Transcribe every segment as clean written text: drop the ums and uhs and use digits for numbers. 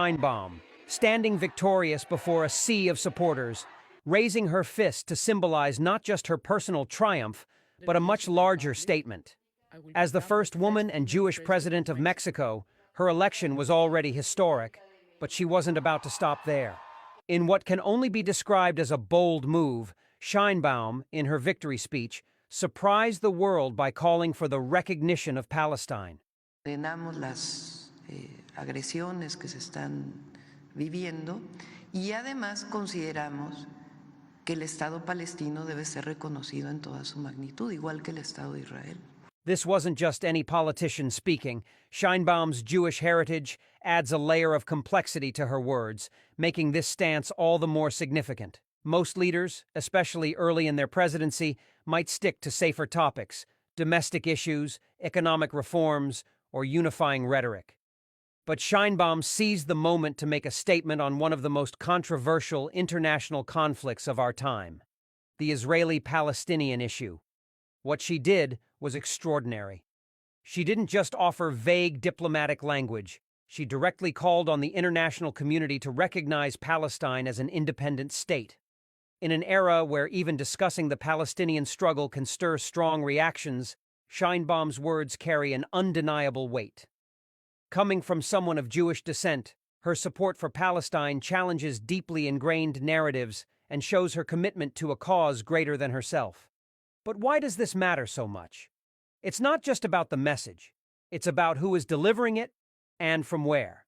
Sheinbaum, standing victorious before a sea of supporters, raising her fist to symbolize not just her personal triumph, but a much larger statement. As the first woman and Jewish president of Mexico, her election was already historic, but she wasn't about to stop there. In what can only be described as a bold move, Sheinbaum, in her victory speech, surprised the world by calling for the recognition of Palestine. Condenamos las agresiones que se están viviendo y además consideramos que el Estado palestino debe ser reconocido en toda su magnitud, igual que el Estado de Israel. This wasn't just any politician speaking. Sheinbaum's Jewish heritage adds a layer of complexity to her words, making this stance all the more significant. Most leaders, especially early in their presidency, might stick to safer topics, domestic issues, economic reforms, or unifying rhetoric. But Sheinbaum seized the moment to make a statement on one of the most controversial international conflicts of our time, the Israeli-Palestinian issue. What she did was extraordinary. She didn't just offer vague diplomatic language. She directly called on the international community to recognize Palestine as an independent state. In an era where even discussing the Palestinian struggle can stir strong reactions, Sheinbaum's words carry an undeniable weight. Coming from someone of Jewish descent, her support for Palestine challenges deeply ingrained narratives and shows her commitment to a cause greater than herself. But why does this matter so much? It's not just about the message. It's about who is delivering it and from where.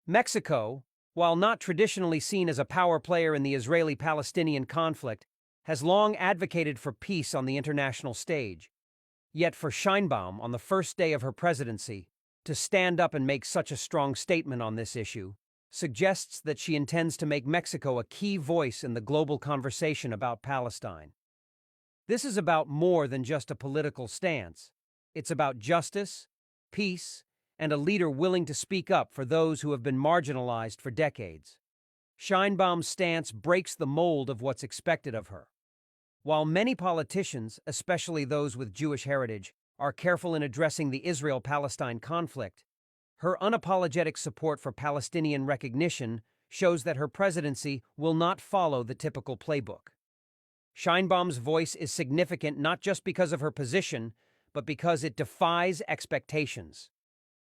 Mexico, while not traditionally seen as a power player in the Israeli-Palestinian conflict, has long advocated for peace on the international stage. Yet for Sheinbaum, on the first day of her presidency, to stand up and make such a strong statement on this issue suggests that she intends to make Mexico a key voice in the global conversation about Palestine. This is about more than just a political stance. It's about justice, peace, and a leader willing to speak up for those who have been marginalized for decades. Sheinbaum's stance breaks the mold of what's expected of her. While many politicians, especially those with Jewish heritage, are careful in addressing the Israel-Palestine conflict, her unapologetic support for Palestinian recognition shows that her presidency will not follow the typical playbook. Sheinbaum's voice is significant not just because of her position, but because it defies expectations.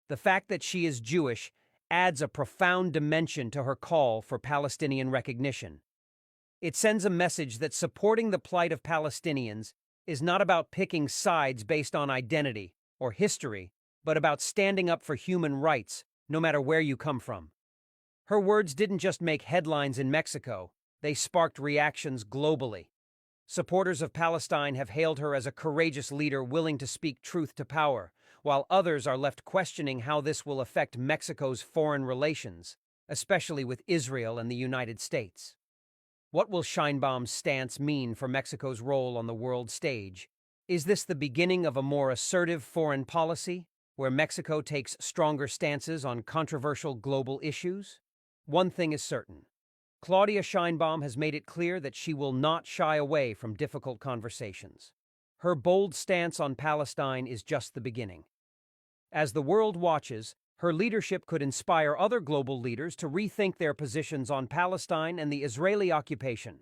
The fact that she is Jewish adds a profound dimension to her call for Palestinian recognition. It sends a message that supporting the plight of Palestinians is not about picking sides based on identity or history, but about standing up for human rights, no matter where you come from. Her words didn't just make headlines in Mexico, they sparked reactions globally. Supporters of Palestine have hailed her as a courageous leader willing to speak truth to power, while others are left questioning how this will affect Mexico's foreign relations, especially with Israel and the United States. What will Sheinbaum's stance mean for Mexico's role on the world stage? Is this the beginning of a more assertive foreign policy, where Mexico takes stronger stances on controversial global issues? One thing is certain. Claudia Sheinbaum has made it clear that she will not shy away from difficult conversations. Her bold stance on Palestine is just the beginning. As the world watches, her leadership could inspire other global leaders to rethink their positions on Palestine and the Israeli occupation.